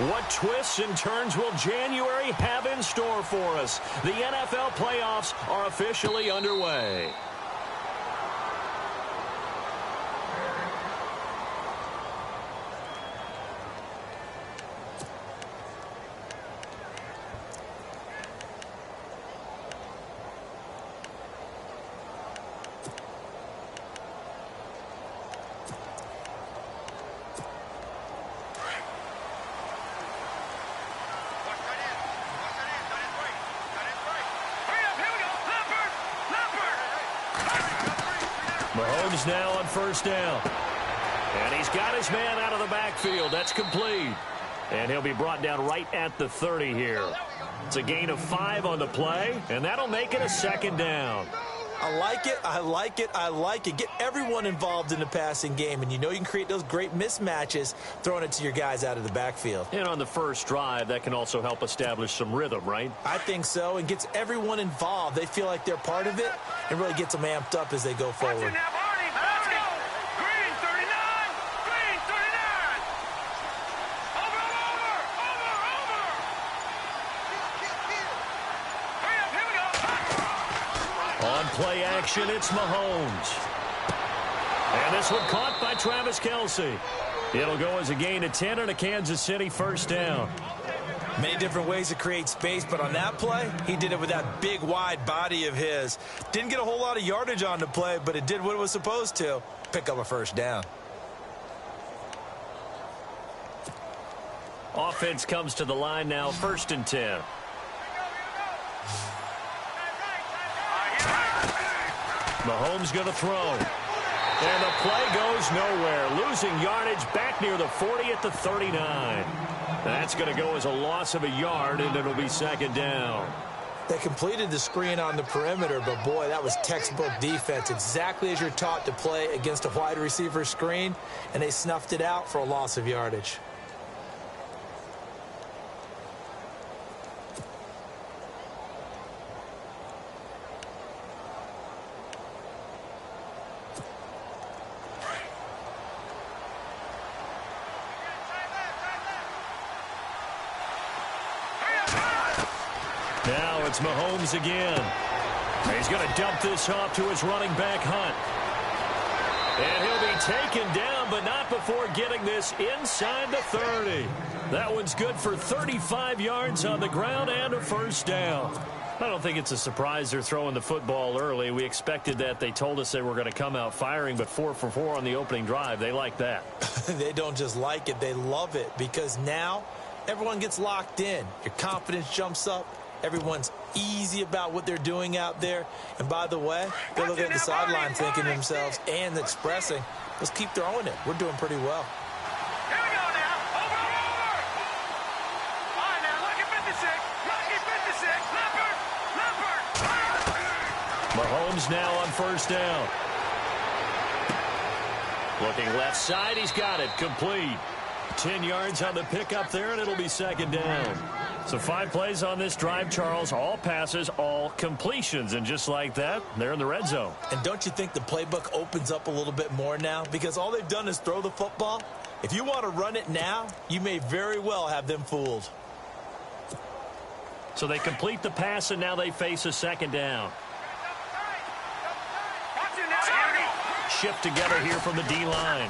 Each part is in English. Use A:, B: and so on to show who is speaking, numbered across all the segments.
A: What twists and turns will January have in store for us? The NFL playoffs are officially underway. Mahomes now on first down. And he's got his man out of the backfield. That's complete. And he'll be brought down right at the 30 here. It's a gain of 5 on the play, and that'll make it a second down.
B: I like it, I like it, I like it. Get everyone involved in the passing game, and you know you can create those great mismatches throwing it to your guys out of the backfield.
A: And on the first drive, that can also help establish some rhythm, right?
B: I think so, and gets everyone involved. They feel like they're part of it, and really gets them amped up as they go forward.
A: On play action, it's Mahomes. And this one caught by Travis Kelce. It'll go as a gain of 10 and a Kansas City first down.
B: Many different ways to create space, but on that play, he did it with that big, wide body of his. Didn't get a whole lot of yardage on the play, but it did what it was supposed to. Pick up a first down.
A: Offense comes to the line now, 1st and 10. Mahomes going to throw. And the play goes nowhere. Losing yardage back near the 40 at the 39. That's going to go as a loss of a yard, and it'll be second down.
B: They completed the screen on the perimeter, but, boy, that was textbook defense. Exactly as you're taught to play against a wide receiver screen, and they snuffed it out for a loss of yardage.
A: Now it's Mahomes again. He's going to dump this off to his running back, Hunt. And he'll be taken down, but not before getting this inside the 30. That one's good for 35 yards on the ground and a first down. I don't think it's a surprise they're throwing the football early. We expected that. They told us they were going to come out firing, but 4 for 4 on the opening drive. They like that.
B: They don't just like it, they love it, because now everyone gets locked in. Your confidence jumps up. Everyone's easy about what they're doing out there. And by the way, they're looking at the sideline thinking to themselves and expressing, let's keep throwing it. We're doing pretty well.
C: Here we go now. Over. All right, now, look at 56. Look at 56. Leopard.
A: Mahomes now on first down. Looking left side. He's got it. Complete. 10 yards on the pickup there, and it'll be second down. So 5 plays on this drive, Charles. All passes, all completions. And just like that, they're in the red zone.
B: And don't you think the playbook opens up a little bit more now? Because all they've done is throw the football. If you want to run it now, you may very well have them fooled.
A: So they complete the pass, and now they face a second down. Shift together here from the D-line.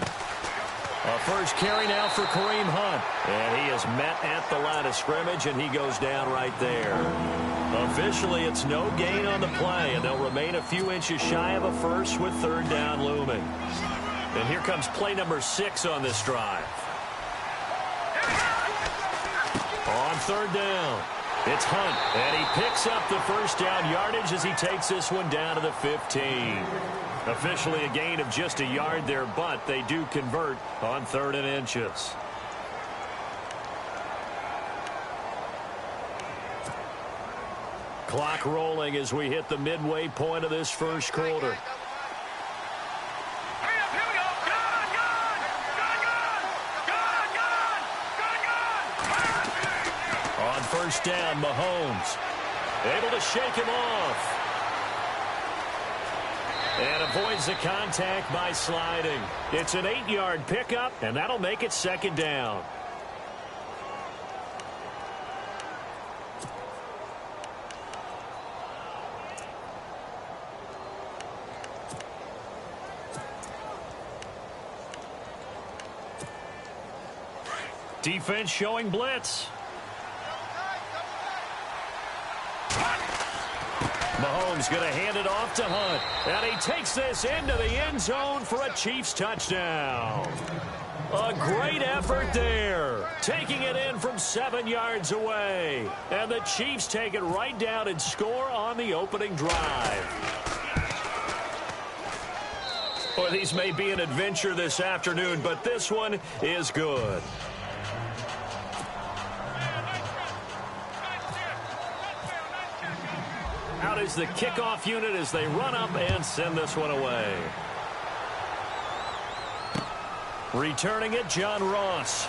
A: A first carry now for Kareem Hunt. And he is met at the line of scrimmage, and he goes down right there. Officially, it's no gain on the play, and they'll remain a few inches shy of a first with third down looming. And here comes play number 6 on this drive. On third down, it's Hunt, and he picks up the first down yardage as he takes this one down to the 15. Officially a gain of just a yard there, but they do convert on 3rd and inches. Clock rolling as we hit the midway point of this first quarter. On first down, Mahomes able to shake him off. And avoids the contact by sliding. It's an 8-yard pickup, and that'll make it second down. Defense showing blitz. Mahomes going to hand it off to Hunt. And he takes this into the end zone for a Chiefs touchdown. A great effort there. Taking it in from 7 yards away. And the Chiefs take it right down and score on the opening drive. Well, these may be an adventure this afternoon, but this one is good. Out is the kickoff unit as they run up and send this one away. Returning it, John Ross.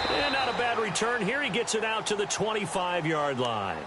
A: And not a bad return here. He gets it out to the 25-yard line.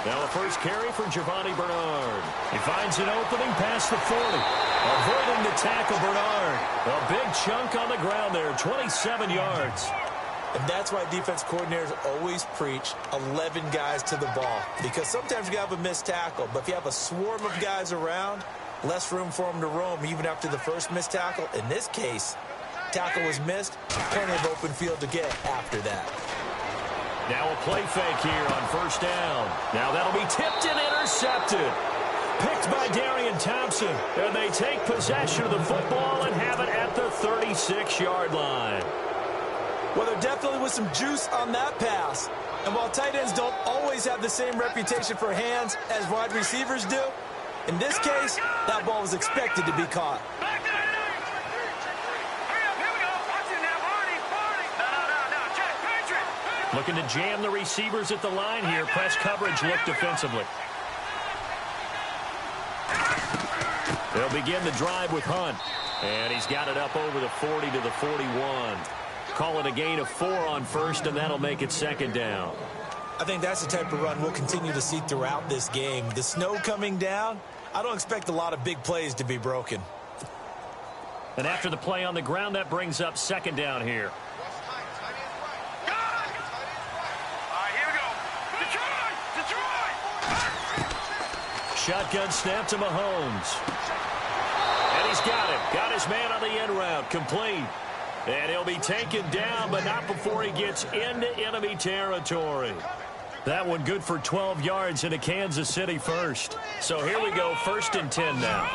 A: Now a first carry for Giovanni Bernard. He finds an opening past the 40. Avoiding the tackle, Bernard. A big chunk on the ground there, 27 yards.
B: And that's why defense coordinators always preach 11 guys to the ball. Because sometimes you have a missed tackle, but if you have a swarm of guys around, less room for them to roam even after the first missed tackle. In this case, tackle was missed, plenty of open field to get after that.
A: Now a play fake here on first down. Now that'll be tipped and intercepted. Picked by Darian Thompson. And they take possession of the football and have it at the 36-yard line.
B: Well, there definitely was some juice on that pass. And while tight ends don't always have the same reputation for hands as wide receivers do, in this case, that ball was expected to be caught.
A: Looking to jam the receivers at the line here. Press coverage look defensively. They'll begin the drive with Hunt. And he's got it up over the 40 to the 41. Call it a gain of 4 on first, and that'll make it second down.
B: I think that's the type of run we'll continue to see throughout this game. The snow coming down, I don't expect a lot of big plays to be broken.
A: And after the play on the ground, that brings up second down here. Shotgun snap to Mahomes. And he's got it. Got his man on the end route. Complete. And he'll be taken down, but not before he gets into enemy territory. That one good for 12 yards into Kansas City first. So here we go, 1st and 10 now.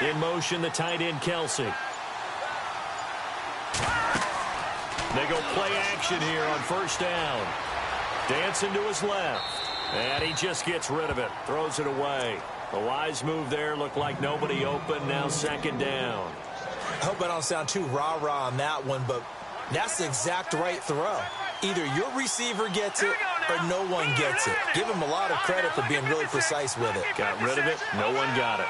A: In motion, the tight end, Kelsey. They go play action here on first down. Dancing to his left. And he just gets rid of it. Throws it away. A wise move there. Looked like nobody open. Now second down.
B: I hope I don't sound too rah-rah on that one, but that's the exact right throw. Either your receiver gets it or no one gets it. Give him a lot of credit for being really precise with it.
A: Got rid of it. No one got it.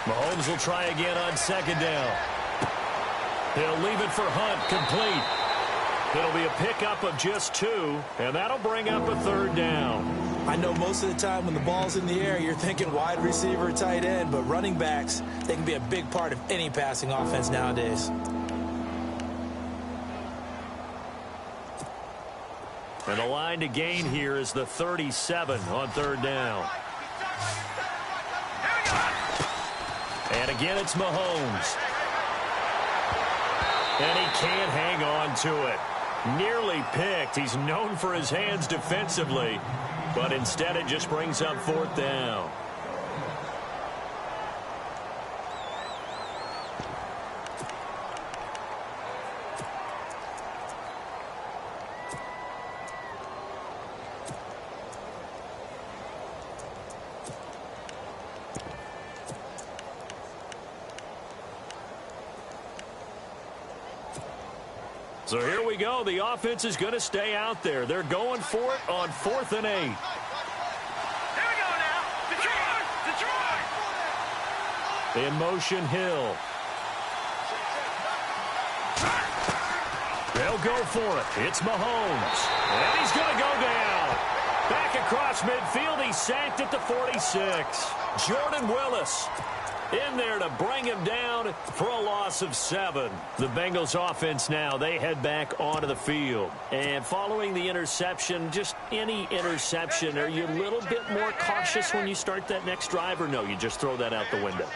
A: Mahomes will try again on second down. He'll leave it for Hunt, complete. It'll be a pickup of just 2, and that'll bring up a third down.
B: I know most of the time when the ball's in the air, you're thinking wide receiver, tight end, but running backs, they can be a big part of any passing offense nowadays.
A: And the line to gain here is the 37 on third down. And again, it's Mahomes. And he can't hang on to it. Nearly picked. He's known for his hands defensively, but instead it just brings up 4th down. So here we go. The offense is going to stay out there. They're going for it on 4th and 8.
C: Here we go now. Detroit! Detroit!
A: In motion, Hill. They'll go for it. It's Mahomes. And he's going to go down. Back across midfield. He's sacked at the 46. Jordan Willis in there to bring him down for a loss of 7. The Bengals offense now, they head back onto the field. And following the interception, just any interception, are you a little bit more cautious when you start that next drive, or no, you just throw that out the window?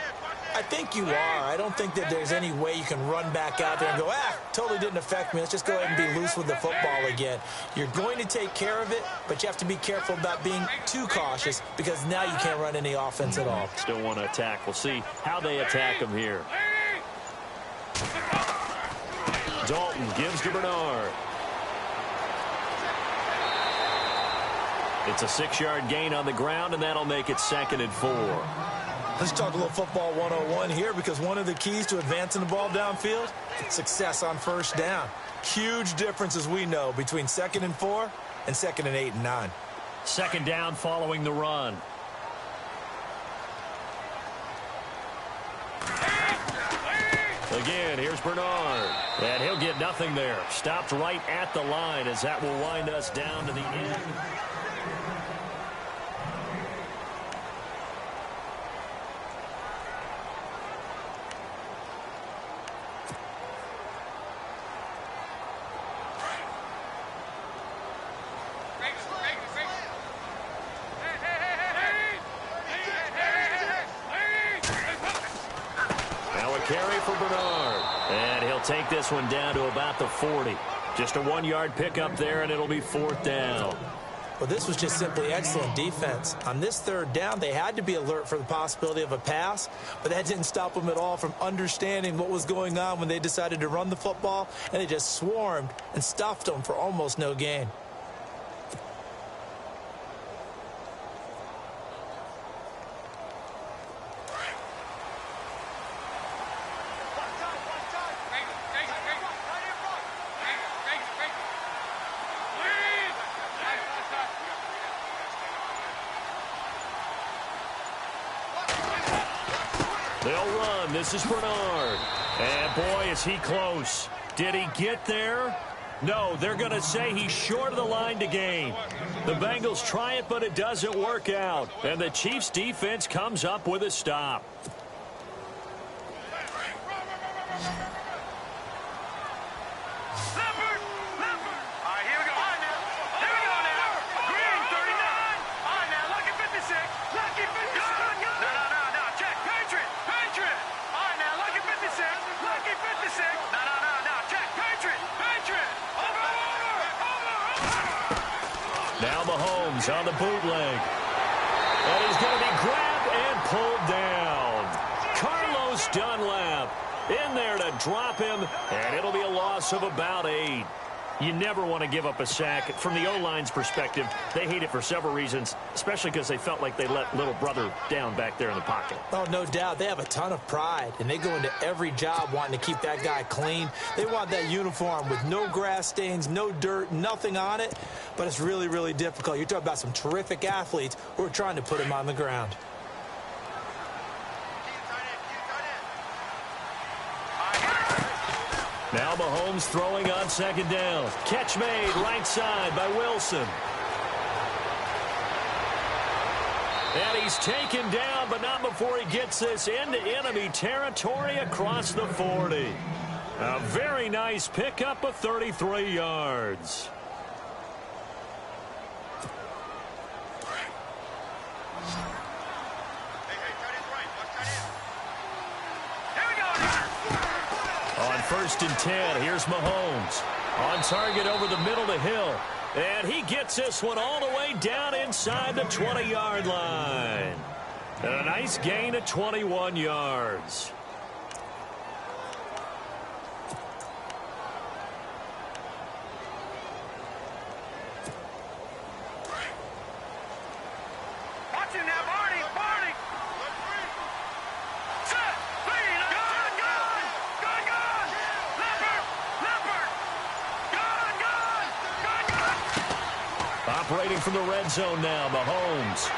B: I think you are. I don't think that there's any way you can run back out there and go, totally didn't affect me. Let's just go ahead and be loose with the football again. You're going to take care of it, but you have to be careful about being too cautious because now you can't run any offense at all.
A: Still want to attack. We'll see how they attack him here. Dalton gives to Bernard. It's a 6-yard gain on the ground, and that'll make it 2nd and 4.
B: Let's talk a little football 101 here because one of the keys to advancing the ball downfield, success on 1st down. Huge difference, as we know, between 2nd and 4 and 2nd and 8 and 9.
A: 2nd down following the run. Again, here's Bernard. And he'll get nothing there. Stopped right at the line as that will wind us down to the end. Carry for Bernard. And he'll take this one down to about the 40. Just a 1-yard pickup there, and it'll be 4th down.
B: Well, this was just simply excellent defense. On this 3rd down, they had to be alert for the possibility of a pass, but that didn't stop them at all from understanding what was going on when they decided to run the football, and they just swarmed and stuffed them for almost no gain.
A: They'll run. This is Bernard. And, boy, is he close. Did he get there? No, they're going to say he's short of the line to gain. The Bengals try it, but it doesn't work out. And the Chiefs' defense comes up with a stop. Now Mahomes on the bootleg. And he's going to be grabbed and pulled down. Carlos Dunlap in there to drop him, and it'll be a loss of about 8. You never want to give up a sack. From the O-line's perspective, they hate it for several reasons, especially because they felt like they let little brother down back there in the pocket.
B: Oh, no doubt. They have a ton of pride, and they go into every job wanting to keep that guy clean. They want that uniform with no grass stains, no dirt, nothing on it, but it's really, really difficult. You're talking about some terrific athletes who are trying to put him on the ground.
A: Now Mahomes throwing on 2nd down. Catch made right side by Wilson. And he's taken down, but not before he gets this into enemy territory across the 40. A very nice pickup of 33 yards. On 1st and 10, here's Mahomes. On target over the middle to Hill. And he gets this one all the way down inside the 20-yard line. And a nice gain of 21 yards.
C: Watch him now, Barney! Barney! Set! Lead! Gun! Gun! Gun! Gun! Leopard! Leopard!
A: Operating from the red zone now, Mahomes.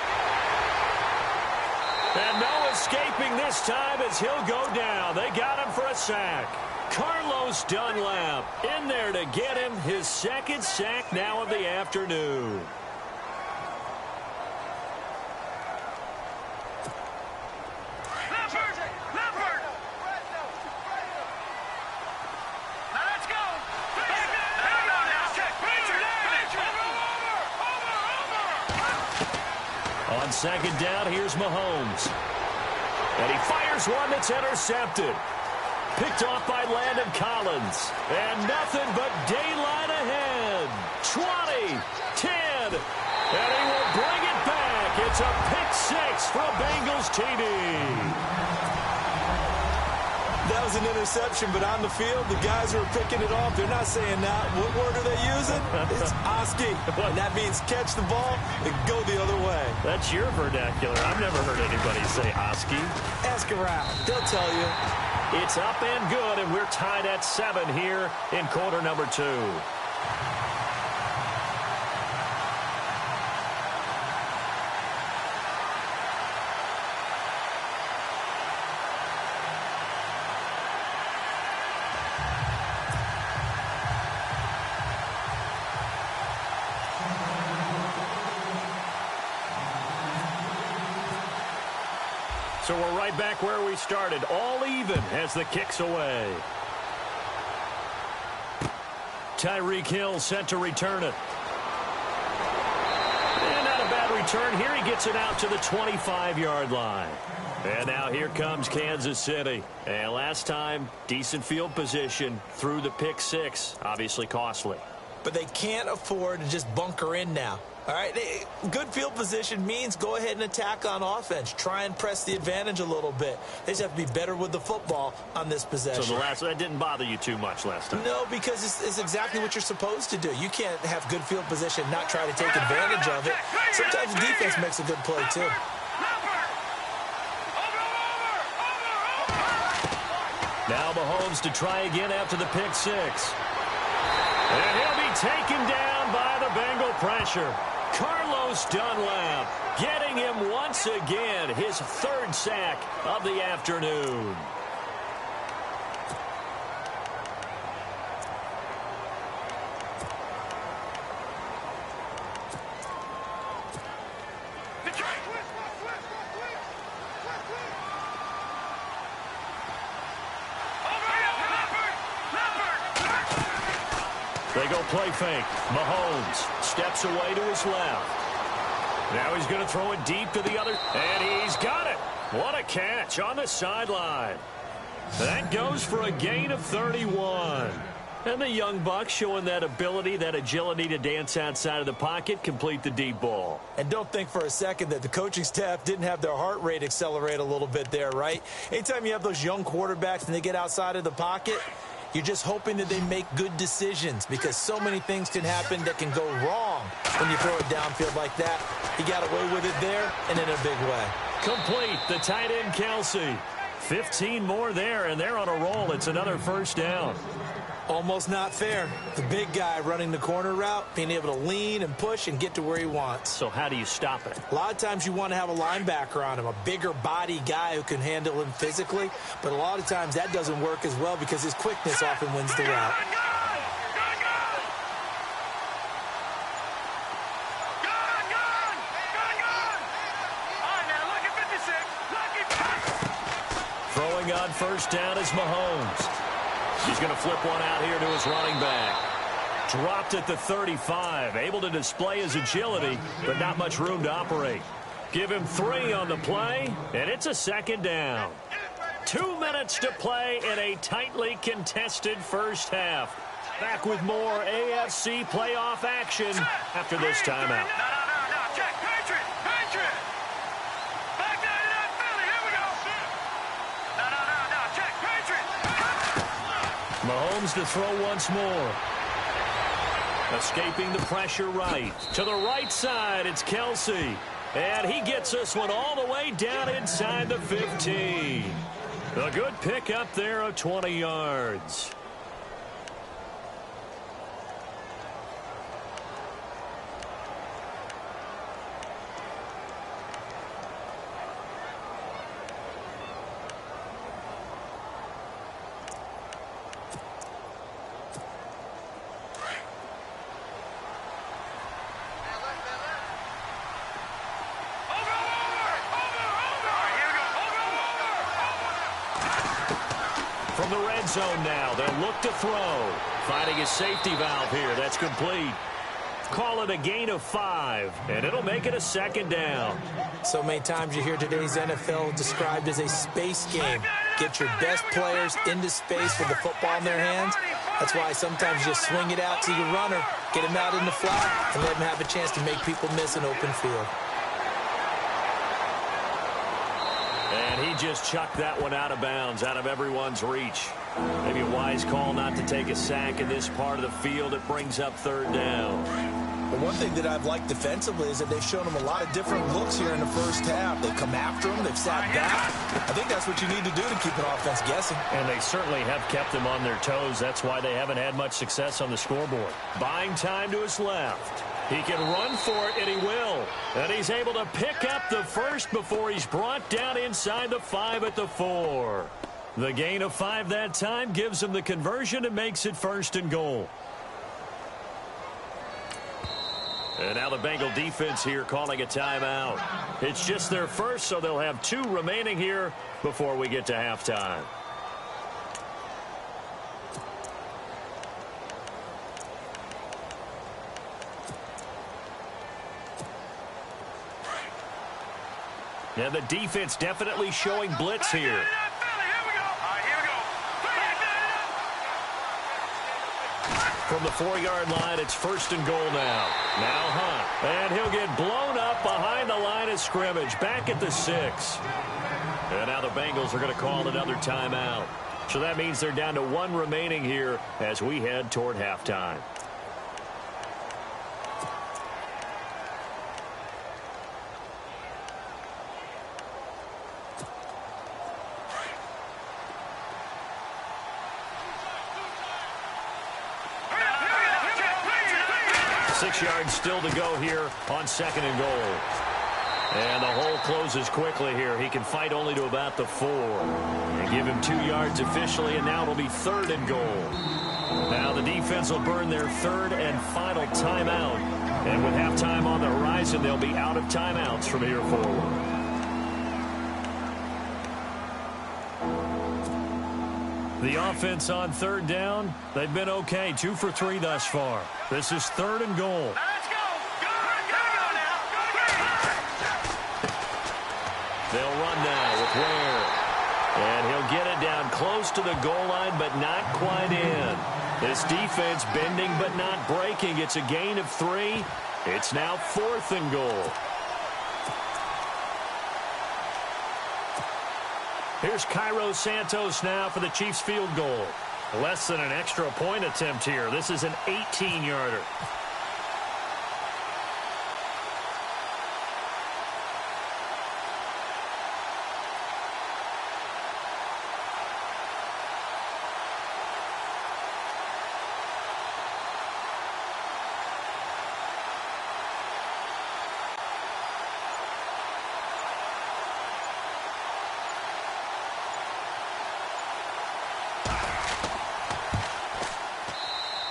A: And no escaping this time as he'll go down. They got him for a sack. Carlos Dunlap in there to get him his second sack now of the afternoon. On second down, here's Mahomes. And he fires one that's intercepted. Picked off by Landon Collins. And nothing but daylight ahead. 20, 10, and he will bring it back. It's a pick six for a Bengals TD.
B: That was an interception, but on the field, the guys who are picking it off, they're not saying that. What word are they using? It's Oski. And that means catch the ball and go the other way.
A: That's your vernacular. I've never heard anybody say Oski.
B: Ask around. They'll tell you.
A: It's up and good, and we're tied at 7 here in quarter number 2. So we're right back where we started, all even as the kick's away. Tyreek Hill set to return it. And not a bad return. Here he gets it out to the 25-yard line. And now here comes Kansas City. And last time, decent field position through the pick six. Obviously costly.
B: But they can't afford to just bunker in now. All right, good field position means go ahead and attack on offense. Try and press the advantage a little bit. They just have to be better with the football on this possession.
A: So that didn't bother you too much last time?
B: No, because it's exactly what you're supposed to do. You can't have good field position, not try to take advantage of it. Sometimes the defense makes a good play, too.
A: Now Mahomes to try again after the pick six. And he'll be taken down by the Bengal pressure. Carlos Dunlap getting him once again his third sack of the afternoon. They go play fake. Mahomes steps away to his left. Now he's going to throw it deep to the other. And he's got it. What a catch on the sideline. That goes for a gain of 31. And the young buck showing that ability, that agility to dance outside of the pocket, complete the deep ball.
B: And don't think for a second that the coaching staff didn't have their heart rate accelerate a little bit there, right? Anytime you have those young quarterbacks and they get outside of the pocket, you're just hoping that they make good decisions because so many things can happen that can go wrong when you throw it downfield like that. He got away with it there and in a big way.
A: Complete, the tight end Kelsey. 15 more there, and they're on a roll. It's another first down.
B: Almost not fair. The big guy running the corner route, being able to lean and push and get to where he wants.
A: So how do you stop it?
B: A lot of times you want to have a linebacker on him, a bigger body guy who can handle him physically. But a lot of times that doesn't work as well because his quickness often wins the route.
A: Throwing on first down is Mahomes. He's going to flip one out here to his running back. Dropped at the 35. Able to display his agility, but not much room to operate. Give him 3 on the play, and it's a second down. 2 minutes to play in a tightly contested first half. Back with more AFC playoff action after this timeout. Mahomes to throw once more. Escaping the pressure right. To the right side, it's Kelsey. And he gets this one all the way down inside the 15. A good pick up there of 20 yards. From the red zone now, they'll look to throw. Finding a safety valve here. That's complete. Call it a gain of 5, and it'll make it a second down.
B: So many times you hear today's NFL described as a space game. Get your best players into space with the football in their hands. That's why sometimes you just swing it out to your runner, get him out in the flat, and let him have a chance to make people miss an open field.
A: And he just chucked that one out of bounds, out of everyone's reach. Maybe a wise call not to take a sack in this part of the field. It brings up third down.
B: But one thing that I've liked defensively is that they've shown them a lot of different looks here in the first half. They've come after them. They've sat back. I think that's what you need to do to keep an offense guessing.
A: And they certainly have kept them on their toes. That's why they haven't had much success on the scoreboard. Buying time to his left. He can run for it, and he will. And he's able to pick up the first before he's brought down inside the 5 at the 4. The gain of 5 that time gives him the conversion and makes it 1st and goal. And now the Bengal defense here calling a timeout. It's just their first, so they'll have 2 remaining here before we get to halftime. And the defense definitely showing blitz here. From the 4-yard line, it's 1st and goal now. Now Hunt. And he'll get blown up behind the line of scrimmage. Back at the 6. And now the Bengals are going to call another timeout. So that means they're down to 1 remaining here as we head toward halftime. Yards still to go here on 2nd and goal. And the hole closes quickly here. He can fight only to about the 4. And give him 2 yards officially, and now it'll be 3rd and goal. Now the defense will burn their 3rd and final timeout. And with halftime on the horizon, they'll be out of timeouts from here forward. The offense on 3rd down, they've been okay. 2 for 3 thus far. This is 3rd and goal.
C: Let's go. Go now.
A: They'll run now with Ware. And he'll get it down close to the goal line, but not quite in. This defense bending but not breaking. It's a gain of 3. It's now 4th and goal. Here's Cairo Santos now for the Chiefs field goal. Less than an extra point attempt here. This is an 18-yarder.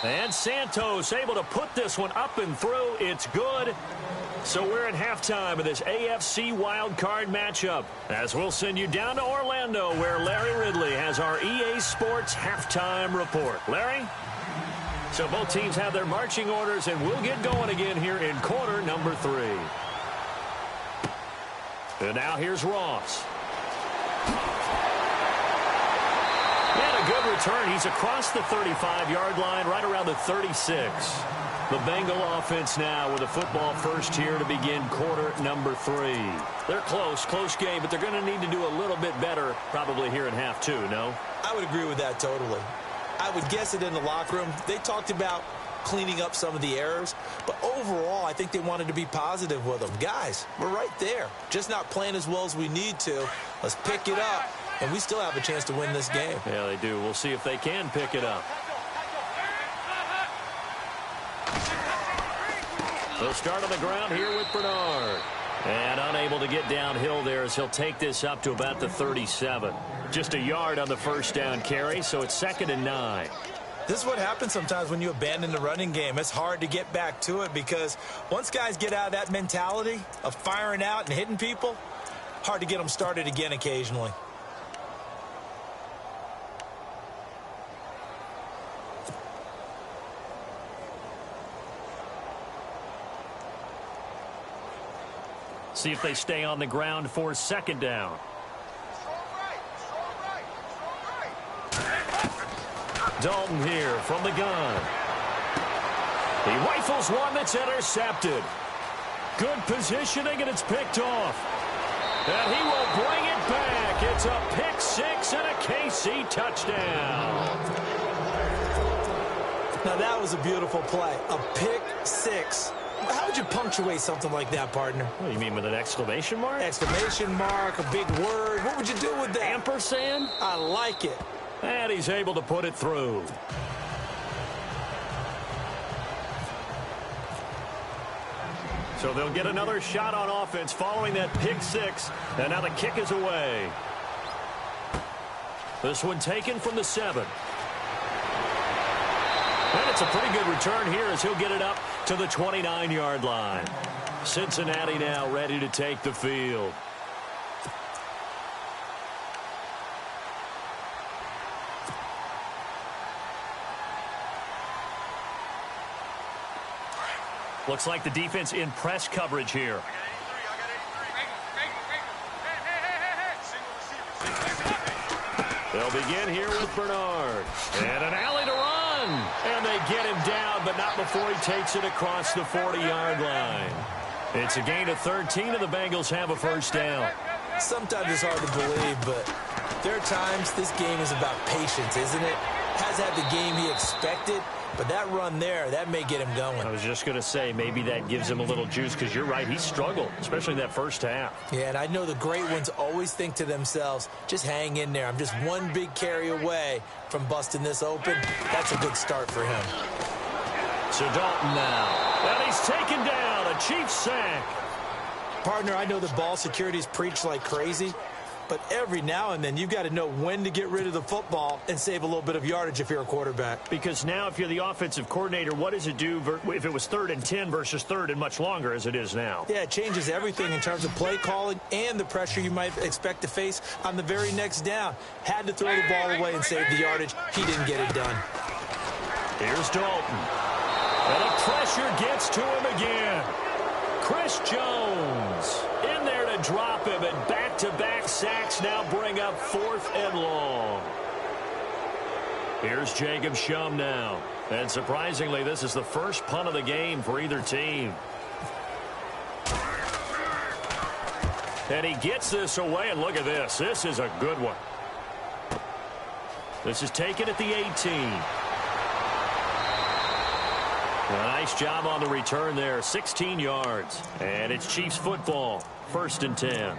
A: And Santos able to put this one up and through. It's good. So we're at halftime of this AFC wildcard matchup, as we'll send you down to Orlando, where Larry Ridley has our EA Sports halftime report. Larry? So both teams have their marching orders, and we'll get going again here in quarter number 3. And now here's Ross. And a good return. He's across the 35-yard line, right around the 36. The Bengal offense now with a football first here to begin quarter number 3. They're close game, but they're going to need to do a little bit better probably here in half 2, no?
B: I would agree with that totally. I would guess it in the locker room. They talked about cleaning up some of the errors, but overall, I think they wanted to be positive with them. Guys, we're right there. Just not playing as well as we need to. Let's pick it up, and we still have a chance to win this game.
A: Yeah, they do. We'll see if they can pick it up. They'll start on the ground here with Bernard. And unable to get downhill there as he'll take this up to about the 37. Just a yard on the first down carry, so it's 2nd and 9.
B: This is what happens sometimes when you abandon the running game. It's hard to get back to it because once guys get out of that mentality of firing out and hitting people, hard to get them started again occasionally.
A: See if they stay on the ground for second down. Dalton here from the gun. He rifles one that's intercepted. Good positioning, and it's picked off. And he will bring it back. It's a pick six and a KC touchdown.
B: Now, that was a beautiful play. A pick six. How would you punctuate something like that, partner?
A: What do you mean, with an exclamation mark?
B: Exclamation mark, a big word. What would you do with that?
A: Ampersand?
B: I like it.
A: And he's able to put it through. So they'll get another shot on offense following that pick six. And now the kick is away. This one taken from the 7. And it's a pretty good return here as he'll get it up to the 29-yard line. Cincinnati now ready to take the field. Looks like the defense in press coverage here. They'll begin here with Bernard. And an alley to run. And they get him down, but not before he takes it across the 40-yard line. It's a gain of 13, and the Bengals have a first down.
B: Sometimes it's hard to believe, but there are times this game is about patience, isn't it? Has had the game he expected, but that run there, that may get him going.
A: I was just going to say, maybe that gives him a little juice, because you're right, he struggled, especially in that first half.
B: Yeah, and I know the great ones always think to themselves, just hang in there. I'm just one big carry away from busting this open. That's a good start for him.
A: So Dalton now. And he's taken down, a Chiefs sack.
B: Partner, I know the ball security is preached like crazy, but every now and then you've got to know when to get rid of the football and save a little bit of yardage if you're a quarterback.
A: Because now if you're the offensive coordinator, what does it do if it was 3rd and 10 versus 3rd and much longer as it is now?
B: Yeah, it changes everything in terms of play calling and the pressure you might expect to face on the very next down. Had to throw the ball away and save the yardage. He didn't get it done.
A: Here's Dalton. And the pressure gets to him again. Chris Jones in there to drop him, and back-to-back sacks now bring up 4th and long. Here's Jacob Shum now. And surprisingly, this is the first punt of the game for either team. And he gets this away, and look at this. This is a good one. This is taken at the 18. A nice job on the return there, 16 yards. And it's Chiefs football, 1st and 10.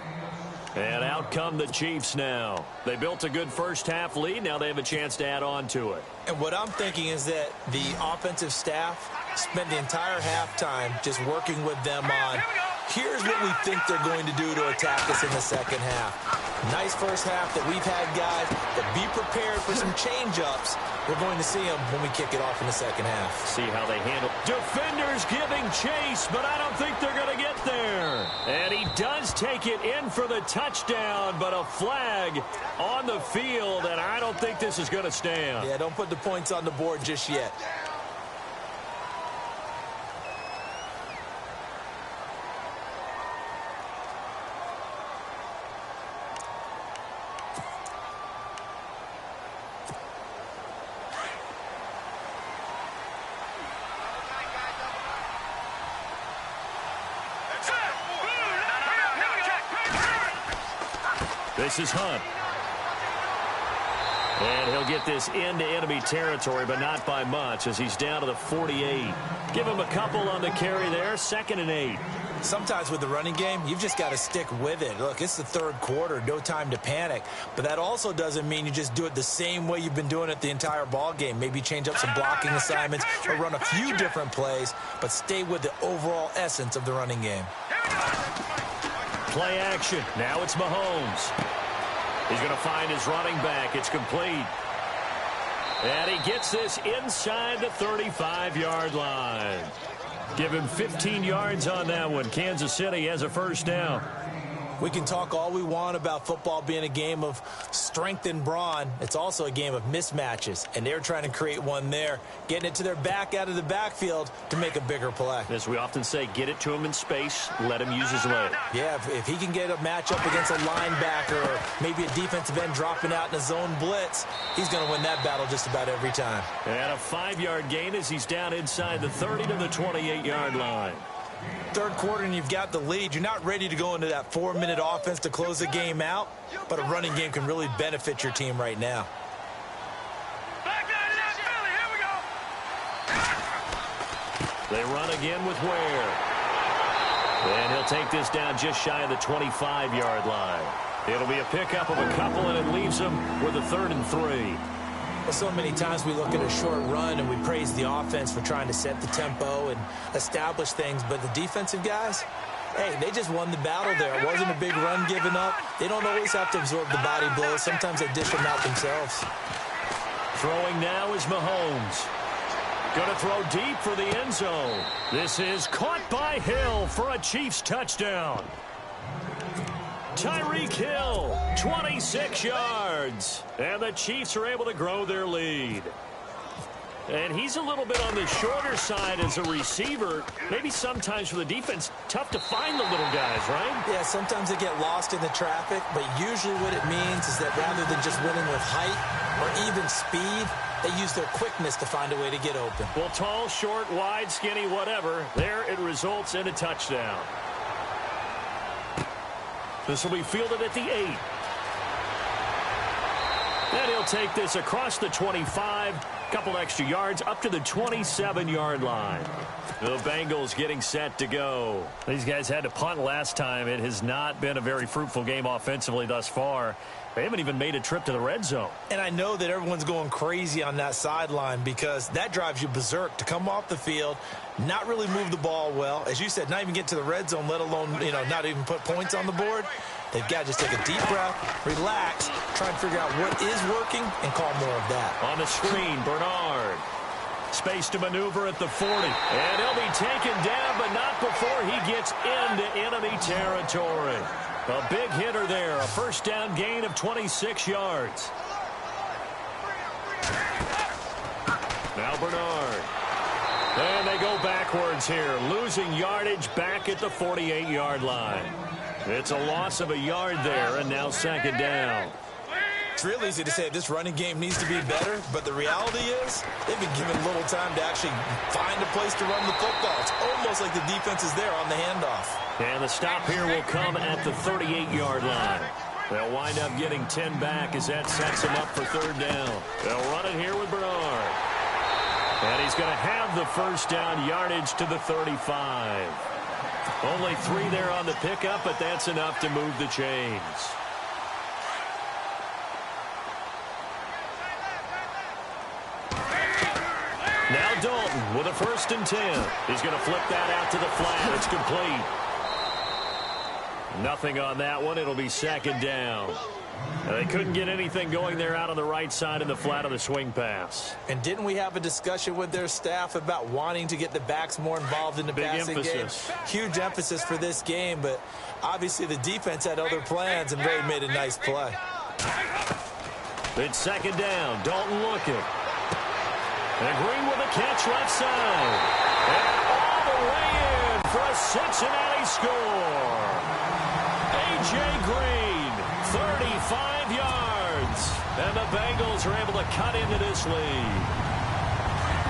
A: And out come the Chiefs now. They built a good first half lead. Now they have a chance to add on to it.
B: And what I'm thinking is that the offensive staff spent the entire halftime just working with them on, here's what we think they're going to do to attack us in the second half. Nice first half that we've had, guys, but be prepared for some change-ups. We're going to see them when we kick it off in the second half.
A: See how they handle. Defenders giving chase, but I don't think they're going to get there. And he does take it in for the touchdown, but a flag on the field, and I don't think this is going to stand.
B: Yeah, don't put the points on the board just yet.
A: This is Hunt. And he'll get this into enemy territory, but not by much as he's down to the 48. Give him a couple on the carry there, 2nd and 8.
B: Sometimes with the running game, you've just got to stick with it. Look, it's the 3rd quarter, no time to panic. But that also doesn't mean you just do it the same way you've been doing it the entire ball game. Maybe change up some blocking assignments or run a few different plays, but stay with the overall essence of the running game.
A: Play action. Now it's Mahomes. He's going to find his running back. It's complete. And he gets this inside the 35-yard line. Give him 15 yards on that one. Kansas City has a first down.
B: We can talk all we want about football being a game of strength and brawn. It's also a game of mismatches, and they're trying to create one there, getting it to their back out of the backfield to make a bigger play.
A: As we often say, get it to him in space, let him use his leg.
B: Yeah, if he can get a matchup against a linebacker or maybe a defensive end dropping out in a zone blitz, he's going to win that battle just about every time.
A: And a 5-yard gain as he's down inside the 30 to the 28-yard line.
B: Third quarter and you've got the lead. You're not ready to go into that 4-minute offense to close the game out, but a running game can really benefit your team right now.
A: They run again with Ware. And he'll take this down just shy of the 25-yard line. It'll be a pickup of a couple, and it leaves them with a 3rd and 3.
B: Well, so many times we look at a short run and we praise the offense for trying to set the tempo and establish things, but the defensive guys, hey, they just won the battle there. It wasn't a big run given up. They don't always have to absorb the body blows. Sometimes they dish them out themselves.
A: Throwing now is Mahomes. Going to throw deep for the end zone. This is caught by Hill for a Chiefs touchdown. Tyreek Hill, 26 yards. And the Chiefs are able to grow their lead. And he's a little bit on the shorter side as a receiver. Maybe sometimes for the defense, tough to find the little guys, right?
B: Yeah, sometimes they get lost in the traffic, but usually what it means is that rather than just winning with height or even speed, they use their quickness to find a way to get open.
A: Well, tall, short, wide, skinny, whatever. There it results in a touchdown. This will be fielded at the 8. And he'll take this across the 25. Couple extra yards up to the 27-yard line. The Bengals getting set to go. These guys had to punt last time. It has not been a very fruitful game offensively thus far. They haven't even made a trip to the red zone.
B: And I know that everyone's going crazy on that sideline because that drives you berserk to come off the field, not really move the ball well. As you said, not even get to the red zone, let alone, not even put points on the board. They've got to just take a deep breath, relax, try and figure out what is working, and call more of that.
A: On the screen, Bernard. Space to maneuver at the 40. And he'll be taken down, but not before he gets into enemy territory. A big hitter there, a first down gain of 26 yards. Now Bernard. And they go backwards here, losing yardage back at the 48-yard line. It's a loss of a yard there, and now 2nd down.
B: It's real easy to say this running game needs to be better, but the reality is they've been given little time to actually find a place to run the football. It's almost like the defense is there on the handoff.
A: And the stop here will come at the 38-yard line. They'll wind up getting 10 back as that sets them up for 3rd down. They'll run it here with Bernard. And he's going to have the first down yardage to the 35. Only 3 there on the pickup, but that's enough to move the chains. Now Dalton with a 1st and 10. He's going to flip that out to the flat. It's complete. Nothing on that one. It'll be 2nd down. They couldn't get anything going there out on the right side in the flat of the swing pass.
B: And didn't we have a discussion with their staff about wanting to get the backs more involved in the passing game? Huge emphasis for this game, but obviously the defense had other plans and really made a nice play.
A: It's 2nd down. Dalton looking. And Green with a catch left side. And all the way in for a Cincinnati score. A.J. Green, 35 yards. And the Bengals are able to cut into this lead.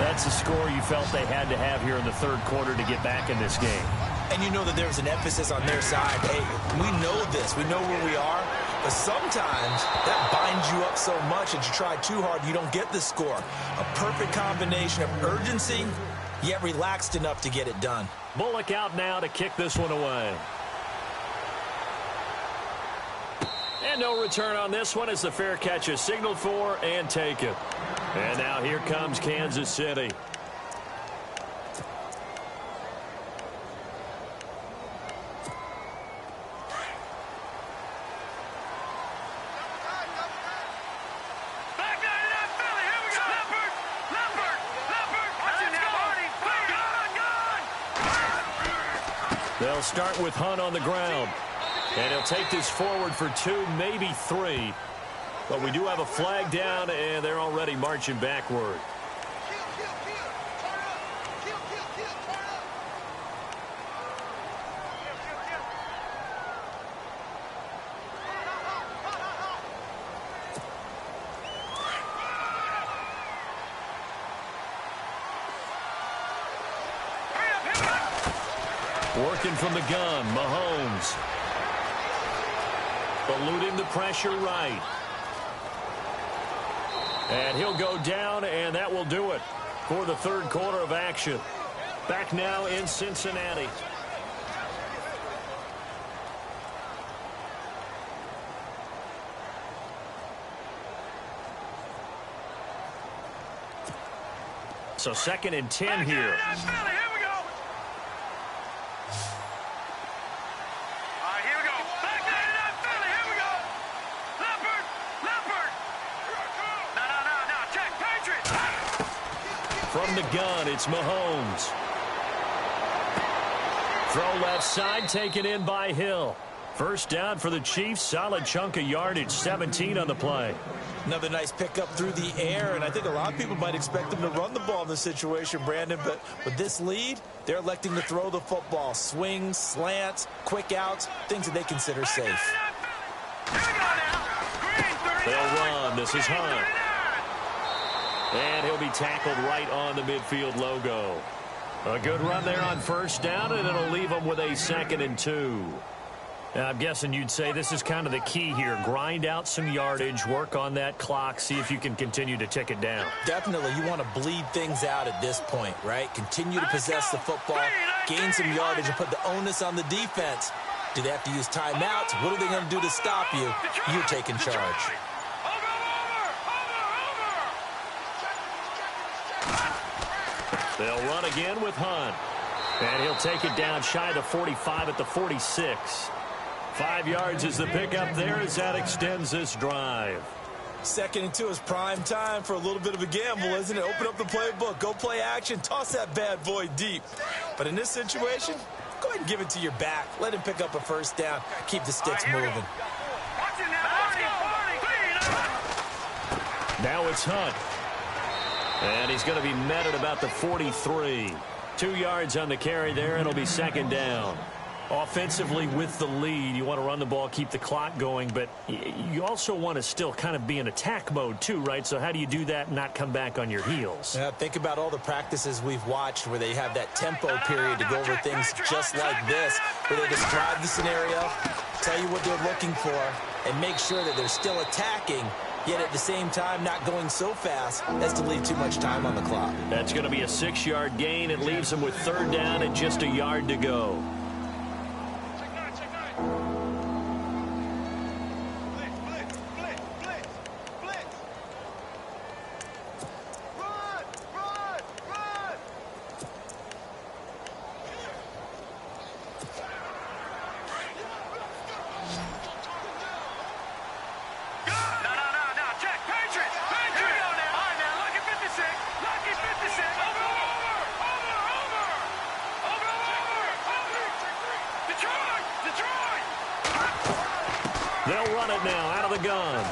A: That's a score you felt they had to have here in the 3rd quarter to get back in this game.
B: And you know that there's an emphasis on their side. Hey, we know this. We know where we are. But sometimes that binds you up so much that you try too hard, you don't get the score. A perfect combination of urgency, yet relaxed enough to get it done.
A: Bullock out now to kick this one away. And no return on this one as the fair catch is signaled for and taken. And now here comes Kansas City. They'll start with Hunt on the ground. And he'll take this forward for 2, maybe 3. But we do have a flag down, and they're already marching backward. Working from the gun, Mahomes. Eluding the pressure right. And he'll go down, and that will do it for the third quarter of action. Back now in Cincinnati. So 2nd and 10 here. From the gun, it's Mahomes. Throw left side, taken in by Hill. First down for the Chiefs. Solid chunk of yardage, 17 on the play.
B: Another nice pickup through the air, and I think a lot of people might expect them to run the ball in this situation, Brandon, but with this lead, they're electing to throw the football. Swings, slants, quick outs, things that they consider safe.
A: They'll run. This is Hunt. And he'll be tackled right on the midfield logo. A good run there on first down, and it'll leave them with a 2nd and 2. Now, I'm guessing you'd say this is kind of the key here. Grind out some yardage, work on that clock, see if you can continue to tick it down.
B: Definitely. You want to bleed things out at this point, right? Continue to possess the football, gain some yardage, and put the onus on the defense. Do they have to use timeouts? What are they going to do to stop you? You're taking charge.
A: They'll run again with Hunt. And he'll take it down shy of the 45 at the 46. 5 yards is the pickup there as that extends this drive.
B: 2nd and 2 is prime time for a little bit of a gamble, isn't it? Open up the playbook, go play action, toss that bad boy deep. But in this situation, go ahead and give it to your back. Let him pick up a first down. Keep the sticks moving.
A: Now it's Hunt. And he's going to be met at about the 43. 2 yards on the carry there, and it'll be 2nd down. Offensively with the lead, you want to run the ball, keep the clock going, but you also want to still kind of be in attack mode too, right? So how do you do that and not come back on your heels?
B: Yeah, think about all the practices we've watched where they have that tempo period to go over things just like this, where they describe the scenario, tell you what they're looking for, and make sure that they're still attacking, yet at the same time not going so fast as to leave too much time on the clock.
A: That's going to be a 6-yard gain. It leaves them with 3rd down and just a yard to go. They'll run it now out of the gun.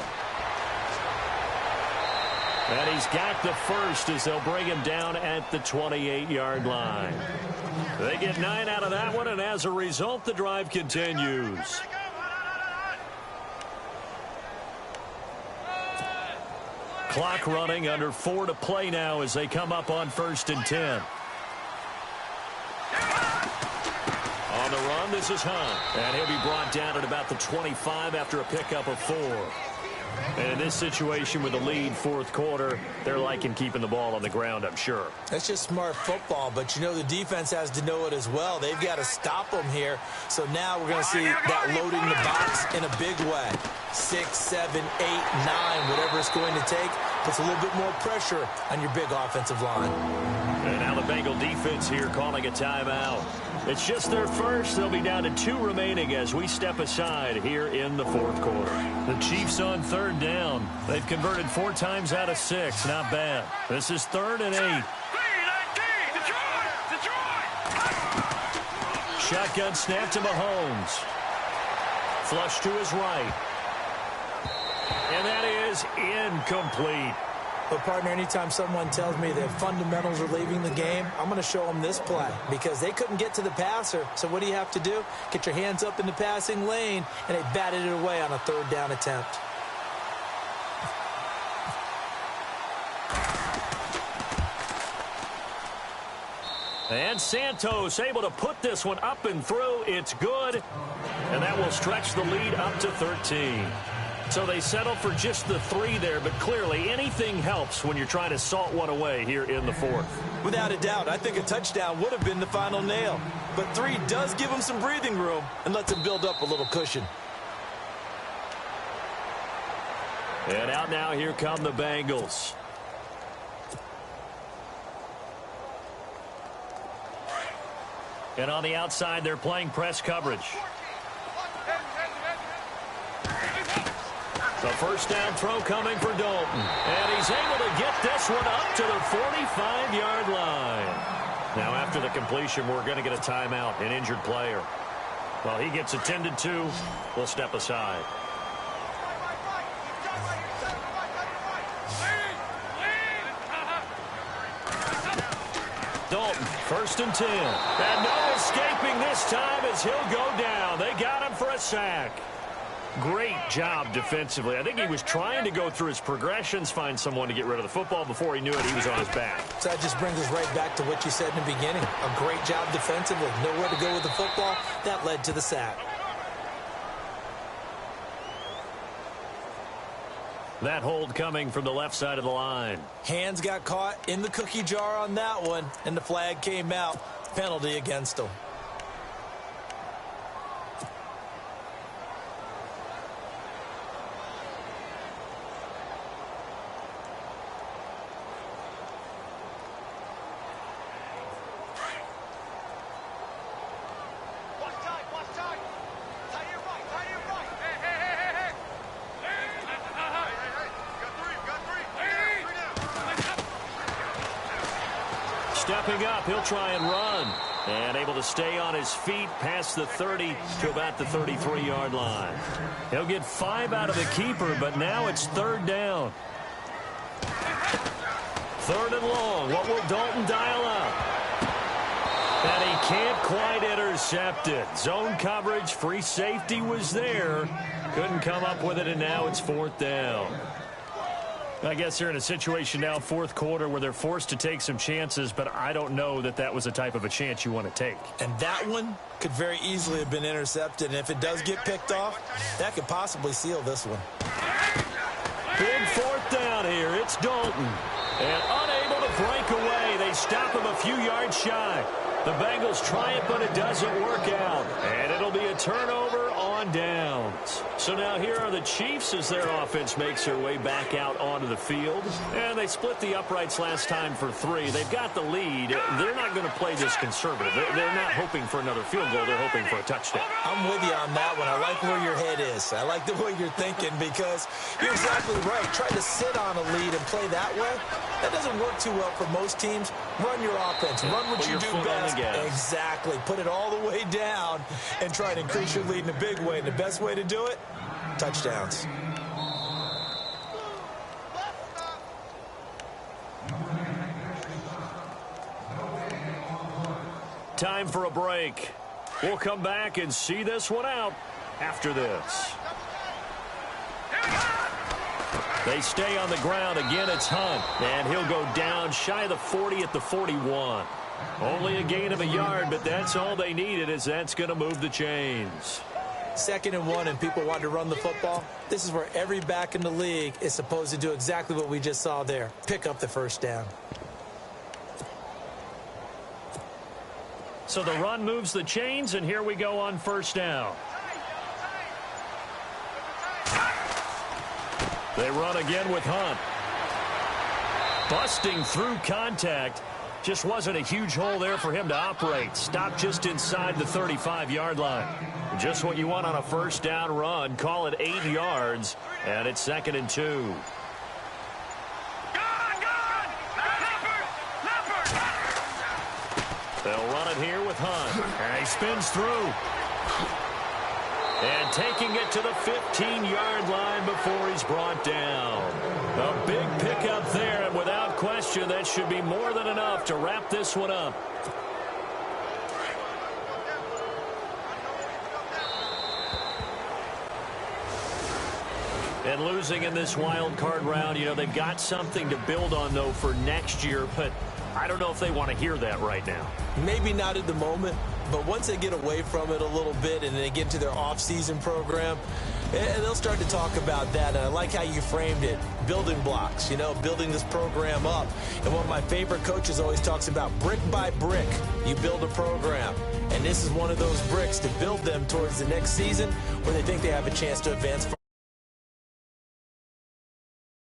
A: And he's got the first as they'll bring him down at the 28-yard line. They get 9 out of that one, and as a result, the drive continues. Clock running, under 4 to play now as they come up on 1st and 10. On the run, this is Hunt. And he'll be brought down at about the 25 after a pickup of 4. And in this situation with the lead, 4th quarter, they're liking keeping the ball on the ground, I'm sure.
B: That's just smart football, but you know the defense has to know it as well. They've got to stop them here. So now we're going to see that loading the box in a big way. 6, 7, 8, 9, whatever it's going to take, puts a little bit more pressure on your big offensive line.
A: And now the Bengal defense here calling a timeout. It's just their first. They'll be down to 2 remaining as we step aside here in the 4th quarter. The Chiefs on 3rd down. They've converted 4 times out of 6. Not bad. This is 3rd and 8. Shotgun snap to Mahomes. Flush to his right. And that is incomplete.
B: But, partner, anytime someone tells me their fundamentals are leaving the game, I'm going to show them this play because they couldn't get to the passer. So what do you have to do? Get your hands up in the passing lane, and they batted it away on a third down attempt.
A: And Santos able to put this one up and through. It's good. And that will stretch the lead up to 13. So they settle for just the 3 there, but clearly anything helps when you're trying to salt one away here in the 4th.
B: Without a doubt, I think a touchdown would have been the final nail. But 3 does give them some breathing room and lets them build up a little cushion.
A: And out now, here come the Bengals. And on the outside, they're playing press coverage. The first down throw coming for Dalton. And he's able to get this one up to the 45-yard line. Now, after the completion, we're going to get a timeout, an injured player. While he gets attended to, we'll step aside. Dalton, 1st and 10. And no escaping this time as he'll go down. They got him for a sack. Great job defensively. I think he was trying to go through his progressions, find someone to get rid of the football. Before he knew it, he was on his back.
B: So that just brings us right back to what you said in the beginning. A great job defensively. Nowhere to go with the football. That led to the sack.
A: That hold coming from the left side of the line.
B: Hands got caught in the cookie jar on that one, and the flag came out. Penalty against him.
A: Stepping up, he'll try and run. And able to stay on his feet past the 30 to about the 33-yard line. He'll get 5 out of the keeper, but now it's 3rd down. 3rd and long. What will Dalton dial up? And he can't quite intercept it. Zone coverage, free safety was there. Couldn't come up with it, and now it's 4th down. I guess they're in a situation now, 4th quarter, where they're forced to take some chances, but I don't know that that was the type of a chance you want to take.
B: And that one could very easily have been intercepted, and if it does get picked off, that could possibly seal this one.
A: Big 4th down here. It's Dalton. And unable to break away. They stop him a few yards shy. The Bengals try it, but it doesn't work out. And it'll be a turnover on downs. So now here are the Chiefs as their offense makes their way back out onto the field. And they split the uprights last time for 3. They've got the lead. They're not going to play this conservative. They're not hoping for another field goal. They're hoping for a touchdown.
B: I'm with you on that one. I like where your head is. I like the way you're thinking because you're exactly right. Try to sit on a lead and play that way. That doesn't work too well for most teams. Run your offense. Run what you do best. Exactly. Put it all the way down and try to increase your lead in a big way. And the best way to do it, touchdowns.
A: Time for a break. We'll come back and see this one out after this. They stay on the ground. Again, it's Hunt. And he'll go down shy of the 40 at the 41. Only a gain of a yard, but that's all they needed, as that's going to move the chains.
B: 2nd and 1, and people want to run the football. This is where every back in the league is supposed to do exactly what we just saw there. Pick up the 1st down.
A: So the run moves the chains, and here we go on 1st down. They run again with Hunt. Busting through contact. Just wasn't a huge hole there for him to operate. Stopped just inside the 35-yard line. Just what you want on a 1st down run. Call it 8 yards, and it's 2nd and 2. They'll run it here with Hunt. And he spins through. And taking it to the 15-yard line before he's brought down. A big pickup there, and without question, that should be more than enough to wrap this one up. And losing in this wild card round, you know, they've got something to build on, though, for next year. But I don't know if they want to hear that right now.
B: Maybe not at the moment, but once they get away from it a little bit and they get into their off-season program, and they'll start to talk about that. And I like how you framed it, building blocks, you know, building this program up. And one of my favorite coaches always talks about brick by brick, you build a program. And this is one of those bricks to build them towards the next season where they think they have a chance to advance